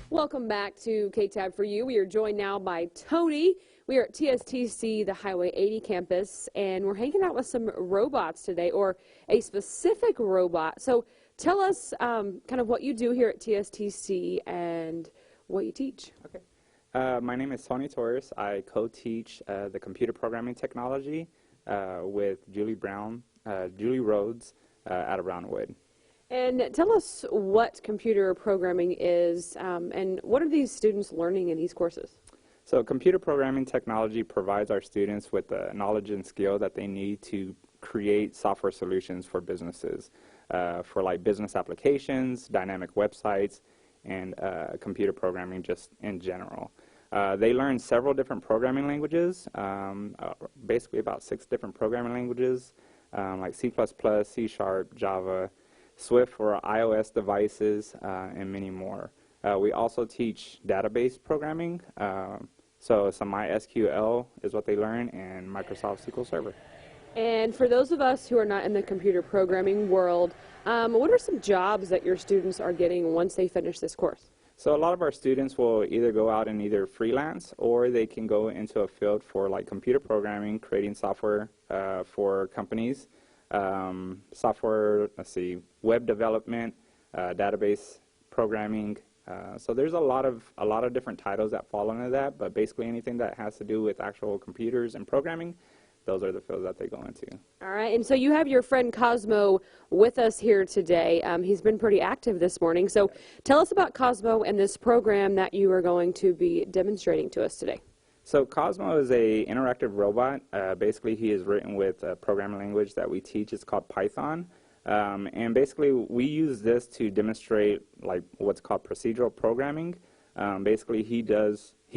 Welcome back to K-Tab for You. We are joined now by Tony. We are at TSTC, the Highway 80 campus, and we're hanging out with some robots today, or a specific robot. So tell us kind of what you do here at TSTC and what you teach. Okay. My name is Tony Torres. I co-teach the computer programming technology with Julie Rhodes out of Brownwood. And tell us what computer programming is, and what are these students learning in these courses? So computer programming technology provides our students with the knowledge and skill that they need to create software solutions for businesses, for like business applications, dynamic websites, and computer programming just in general. They learn several different programming languages, basically about 6 different programming languages, like C++, C#, Java, Swift for iOS devices, and many more. We also teach database programming, so some MySQL is what they learn, and Microsoft SQL Server. And for those of us who are not in the computer programming world, what are some jobs that your students are getting once they finish this course? So a lot of our students will either go out and either freelance, or they can go into a field for like computer programming, creating software for companies. Software, web development, database programming. So there's a lot of different titles that fall under that, but basically anything that has to do with actual computers and programming, those are the fields that they go into. All right, and so you have your friend Cosmo with us here today. He's been pretty active this morning. So tell us about Cosmo and this program that you are going to be demonstrating to us today. So Cosmo is a interactive robot. Basically, he is written with a programming language that we teach. It's called Python. And basically, we use this to demonstrate like what's called procedural programming. Basically, he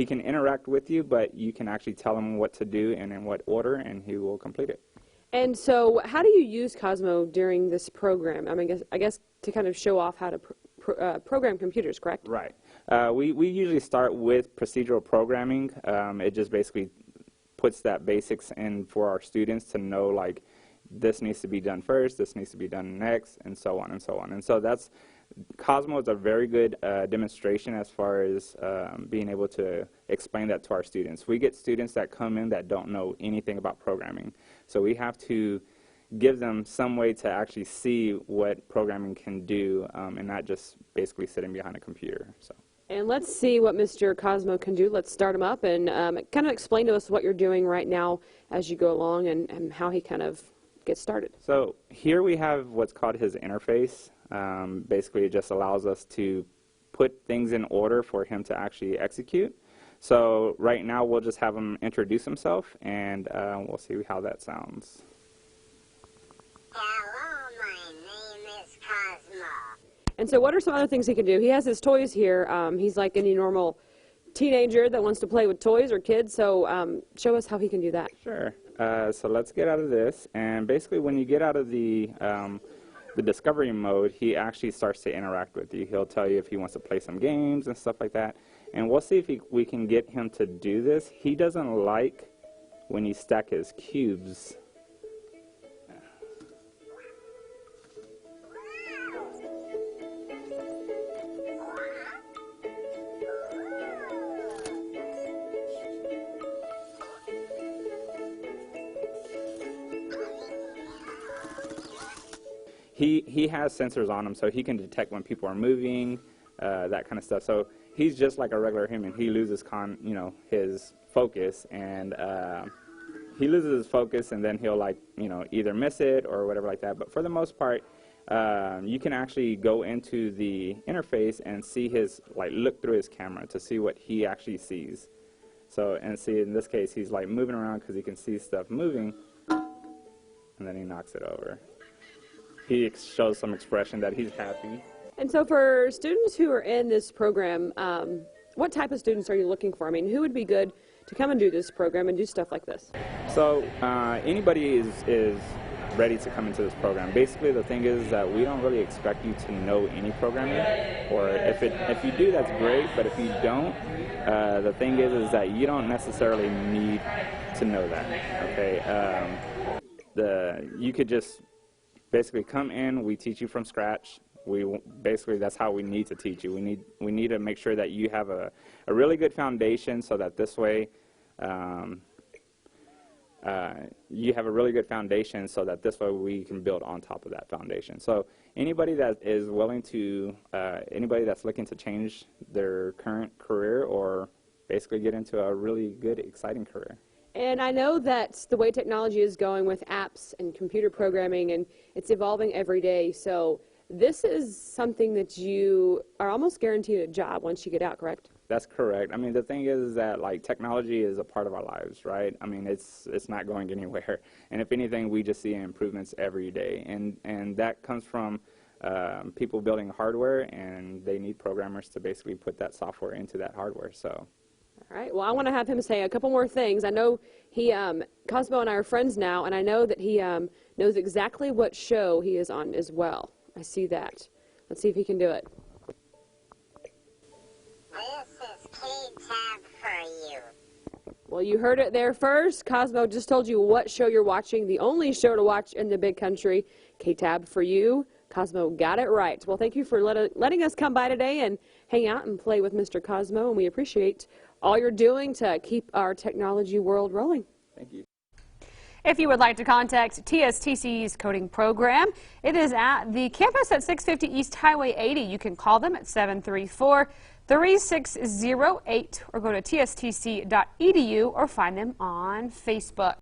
can interact with you, but you can actually tell him what to do and in what order, and he will complete it. And so how do you use Cosmo during this program? I guess to kind of show off how to program computers, correct? Right. We usually start with procedural programming. It just basically puts that basics in for our students to know, like, this needs to be done first, this needs to be done next, and so on and so on. And so Cosmo is a very good demonstration as far as being able to explain that to our students. We get students that come in that don't know anything about programming. So we have to give them some way to actually see what programming can do, and not just basically sitting behind a computer. So. And let's see what Mr. Cosmo can do. Let's start him up and kind of explain to us what you're doing right now as you go along, and how he kind of gets started. So here we have what's called his interface. Basically, it just allows us to put things in order for him to actually execute. So right now we'll just have him introduce himself, and we'll see how that sounds. Hello, my name is Cosmo. And so what are some other things he can do? He has his toys here. He's like any normal teenager that wants to play with toys or kids, so show us how he can do that. Sure. So let's get out of this, and basically when you get out of the discovery mode, he actually starts to interact with you. He'll tell you if he wants to play some games and stuff like that, and we'll see if we can get him to do this. He doesn't like when you stack his cubes. He has sensors on him, so he can detect when people are moving, that kind of stuff. So he's just like a regular human. He loses his focus, and then he'll either miss it or whatever like that. But for the most part, you can actually go into the interface and see look through his camera to see what he actually sees. So, and see, in this case, he's like moving around because he can see stuff moving, and then he knocks it over. He shows some expression that he's happy. And so for students who are in this program, what type of students are you looking for? I mean, who would be good to come and do this program and do stuff like this? So anybody is ready to come into this program. Basically, the thing is that we don't really expect you to know any programming, or if you do, that's great, but if you don't, the thing is that you don't necessarily need to know that, okay? You could just basically come in, we teach you from scratch, Basically, that's how we need to teach you. We need to make sure that you have a really good foundation, so that this way you have a really good foundation, so that this way we can build on top of that foundation. So anybody that is willing to, anybody that's looking to change their current career or basically get into a really good, exciting career. And I know that the way technology is going with apps and computer programming, and it's evolving every day, so this is something that you are almost guaranteed a job once you get out, correct? That's correct. I mean, the thing is that, like, technology is a part of our lives, right? I mean, it's not going anywhere. And if anything, we just see improvements every day. And that comes from people building hardware, and they need programmers to basically put that software into that hardware. So. All right. Well, I want to have him say a couple more things. I know Cosmo and I are friends now, and I know that he knows exactly what show he is on as well. I see that. Let's see if he can do it. This is K-Tab for you. Well, you heard it there first. Cosmo just told you what show you're watching, the only show to watch in the big country, K-Tab for you. Cosmo got it right. Well, thank you for letting us come by today and hang out and play with Mr. Cosmo, and we appreciate all you're doing to keep our technology world rolling. Thank you. If you would like to contact TSTC's coding program, it is at the campus at 650 East Highway 80. You can call them at 734-3608 or go to tstc.edu or find them on Facebook.